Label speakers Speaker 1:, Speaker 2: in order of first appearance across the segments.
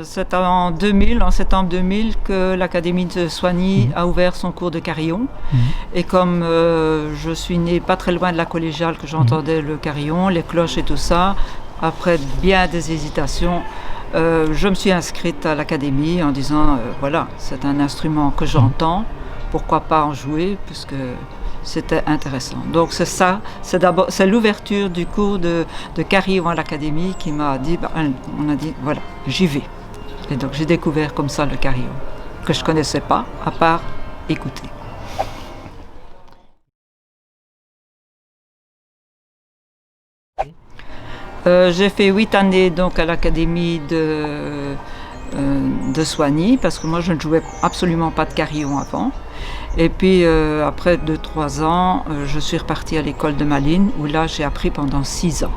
Speaker 1: C'est en 2000, en septembre 2000, que l'Académie de Soigny a ouvert son cours de carillon. Et comme je suis née pas très loin de la collégiale, que j'entendais le carillon, les cloches et tout ça, après bien des hésitations, je me suis inscrite à l'Académie en disant voilà, c'est un instrument que j'entends, pourquoi pas en jouer, puisque c'était intéressant. Donc c'est ça, c'est l'ouverture du cours de carillon à l'Académie qui m'a dit, on a dit voilà, j'y vais. Et donc j'ai découvert comme ça le carillon, que je ne connaissais pas, à part écouter. J'ai fait 8 années donc à l'Académie de Soigny, parce que moi je ne jouais absolument pas de carillon avant. Et puis après 2-3 ans, je suis repartie à l'école de Malines, où là j'ai appris pendant 6 ans.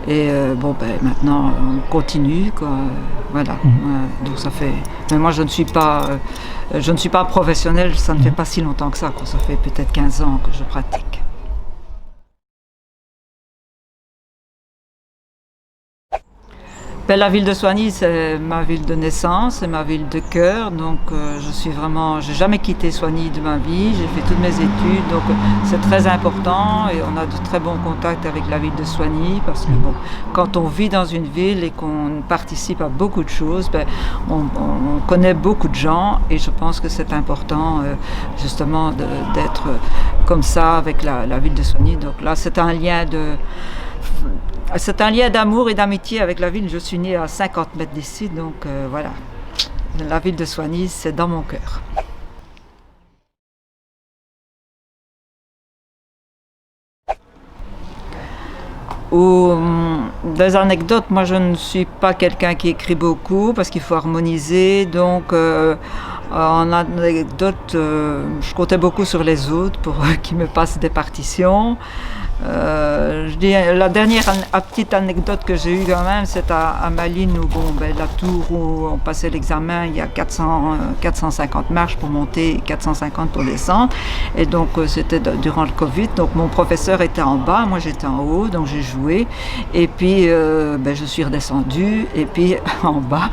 Speaker 1: Et maintenant on continue, quoi. Voilà. Donc ça fait. Mais moi je ne suis pas professionnelle, ça ne fait pas si longtemps que ça, quoi. Ça fait peut-être 15 ans que je pratique. La ville de Soigny, c'est ma ville de naissance, c'est ma ville de cœur, donc j'ai jamais quitté Soigny de ma vie, j'ai fait toutes mes études, donc c'est très important et on a de très bons contacts avec la ville de Soigny, parce que quand on vit dans une ville et qu'on participe à beaucoup de choses, on connaît beaucoup de gens, et je pense que c'est important justement d'être comme ça avec la ville de Soigny. Donc là, c'est un lien d'amour et d'amitié avec la ville. Je suis née à 50 mètres d'ici, donc voilà. La ville de Soigny, c'est dans mon cœur. Des anecdotes, moi je ne suis pas quelqu'un qui écrit beaucoup parce qu'il faut harmoniser, donc en anecdote, je comptais beaucoup sur les autres pour qu'ils me passent des partitions. Je dis, la dernière petite anecdote que j'ai eue quand même, c'est à Malines, où la tour où on passait l'examen, il y a 450 marches pour monter, 450 pour descendre, et donc c'était durant le Covid, donc mon professeur était en bas, moi j'étais en haut, donc j'ai joué, et puis je suis redescendue, et puis en bas,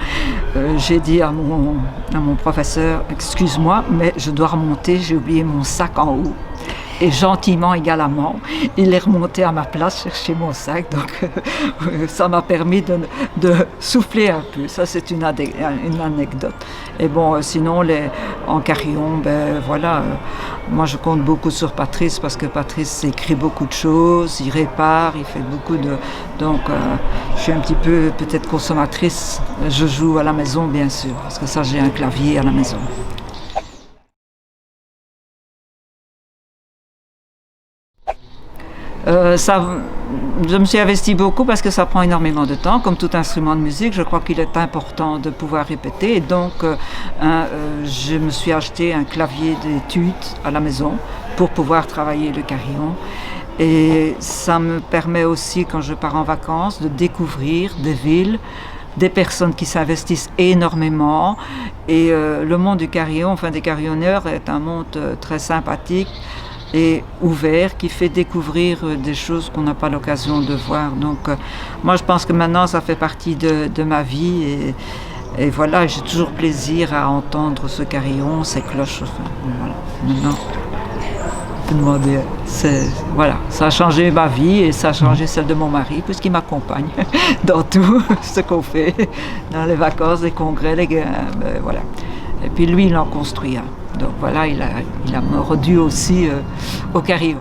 Speaker 1: j'ai dit à mon professeur, excuse-moi, mais je dois remonter, j'ai oublié mon sac en haut. Et gentiment, également, il est remonté à ma place chercher mon sac. Donc ça m'a permis de souffler un peu. Ça, c'est une anecdote. Et sinon, en carillon, moi je compte beaucoup sur Patrice, parce que Patrice écrit beaucoup de choses, il répare, il fait beaucoup de... Donc je suis un petit peu peut-être consommatrice. Je joue à la maison, bien sûr, parce que ça, j'ai un clavier à la maison. Je me suis investie beaucoup parce que ça prend énormément de temps. Comme tout instrument de musique, je crois qu'il est important de pouvoir répéter. Et donc, je me suis acheté un clavier d'études à la maison pour pouvoir travailler le carillon. Et ça me permet aussi, quand je pars en vacances, de découvrir des villes, des personnes qui s'investissent énormément. Et le monde du carillon, enfin des carillonneurs, est un monde très sympathique et ouvert, qui fait découvrir des choses qu'on n'a pas l'occasion de voir. Donc moi je pense que maintenant ça fait partie de ma vie, et voilà, j'ai toujours plaisir à entendre ce carillon, ces cloches. Enfin, voilà. Maintenant, on peut demander, voilà, ça a changé ma vie et ça a changé celle de mon mari, puisqu'il m'accompagne dans tout ce qu'on fait, dans les vacances, les congrès, voilà. Et puis lui, il en construit un. Donc voilà, il a mordu aussi au carillon.